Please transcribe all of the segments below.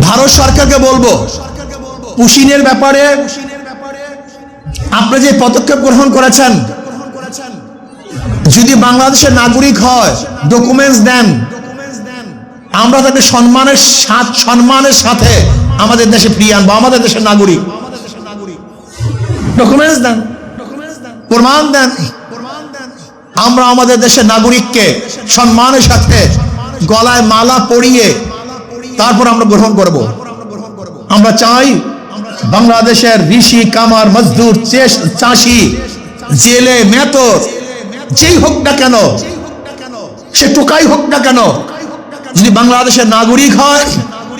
ভারত সরকারকে বলবো, পুশিনের ব্যাপারে আপনি যে পদক্ষেপ গ্রহণ করেছেন, যদি বাংলাদেশের নাগরিক হয়, ডকুমেন্টস দেন, আমরা তাকে সম্মানের সাথে আমাদের দেশে ফিরিয়ে আনবো। আমাদের দেশের নাগরিক, ডকুমেন্টস দেন, প্রমাণ দেন। আমরা আমাদের দেশের নাগরিককে সম্মানের সাথে গলায় মালা পরিয়ে তারপর আমরা গ্রহণ করব। আমরা চাই বাংলাদেশের ঋষি, কামার, মজদুর, চাষি, জেলে, মেতর, যেই হোক না কেন, সে টোকাই হোক না কেন, যদি বাংলাদেশের নাগরিক হয়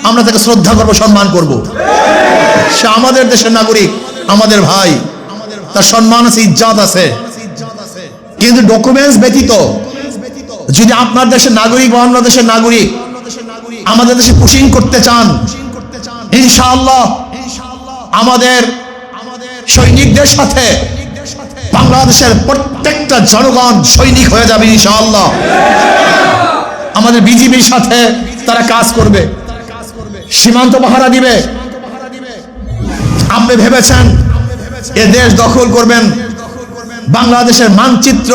আমরা তাকে শ্রদ্ধা করব, সম্মান করব। সে আমাদের দেশের নাগরিক, আমাদের ভাই, তার সম্মান আছে, ইজ্জত আছে। কিন্তু ডকুমেন্টস ব্যতীত যদি আপনার দেশের নাগরিক বা অন্য দেশের নাগরিক আমাদের দেশে পুশিং করতে চান, ইনশাআল্লাহ আমাদের সৈনিকদের সাথে বাংলাদেশের প্রত্যেকটা জনগণ সৈনিক হয়ে যাবে ইনশাআল্লাহ। আমাদের বিজিবির সাথে তারা কাজ করবে, সীমান্ত পাহারা দিবে। আপনি ভেবেছেন এ দেশ দখল করবেন, বাংলাদেশের মানচিত্র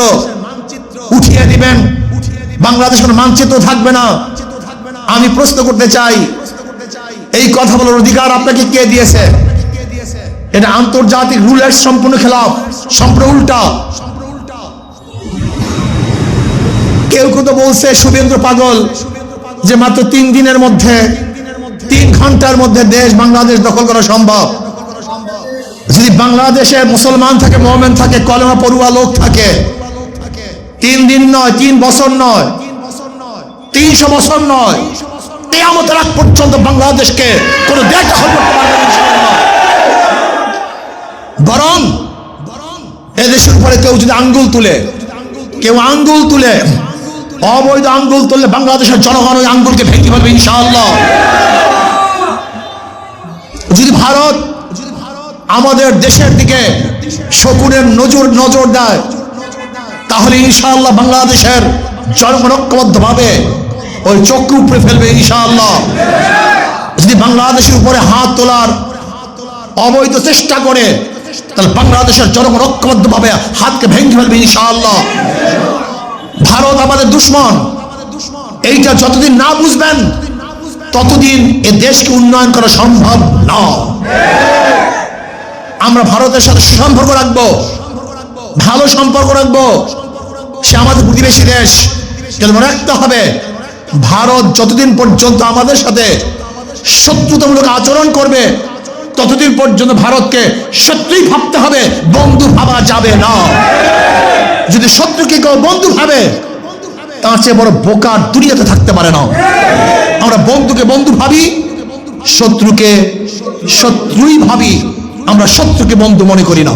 উঠিয়ে দিবেন, বাংলাদেশের মানচিত্র থাকবে না। আমি প্রশ্ন করতে চাই, এই কথা বলার অধিকার আপনাকে কে দিয়েছে? এটা আন্তর্জাতিক রুলের সম্পূর্ণ খেলাফ, সম্পূর্ণ উল্টা। কেউ কেউ তো বলছে শুভেন্দ্র পাগল যে মাত্র 3 দিনের মধ্যে, 3 ঘন্টার মধ্যে দেশ বাংলাদেশ দখল করা সম্ভব। যদি বাংলাদেশে মুসলমান থাকে, মুমিন থাকে, কলেমা পড়ুয়া লোক থাকে, 3 দিন নয়, 3 বছর নয়, 300 বছর নয়, কিয়ামতের আগ পর্যন্ত বাংলাদেশকে কোনো দেশ দখল করতে পারবে না ইনশাআল্লাহ। বরং এদেশের উপরে কেউ যদি আঙ্গুল তুলে, অবৈধ আঙ্গুল তুললে বাংলাদেশের জনগণ ওই আঙ্গুলকে ভেঙে ফেলবে ইনশাআল্লাহ। যদি ভারত আমাদের দেশের দিকে শকুনের নজর দেয়, তাহলে ইনশাআল্লাহ বাংলাদেশের জনগণ ঐক্যবদ্ধভাবে ওই চক্ষু উপরে ফেলবে ইনশাআল্লাহ। যদি বাংলাদেশের উপরে হাত তোলার অবৈধ চেষ্টা করে, তাহলে বাংলাদেশের জনগণ ঐক্যবদ্ধভাবে হাতকে ভেঙে ফেলবে ইনশাআল্লাহ। ভারত আমাদের দুশমন, এইটা যতদিন না বুঝবেন ততদিন এ দেশকে উন্নয়ন করা সম্ভব না। আমরা ভারতের সাথে সুসম্পর্ক রাখবো, ভালো সম্পর্ক রাখবো। সে আমাদের প্রতিবেশী দেশ, কিন্তু মনে রাখতে হবে ভারত যতদিন পর্যন্ত আমাদের সাথে শত্রুতামূলক আচরণ করবে ততদিন পর্যন্ত ভারতকে শত্রুই ভাবতে হবে, বন্ধু ভাবা যাবে না। যদি শত্রুকে কেউ বন্ধু ভাবে, তার চেয়ে বড় বোকার দুনিয়াতে থাকতে পারে না। আমরা বন্ধুকে বন্ধু ভাবি, শত্রুকে শত্রুই ভাবি, আমরা শত্রুকে বন্ধু মনে করি না।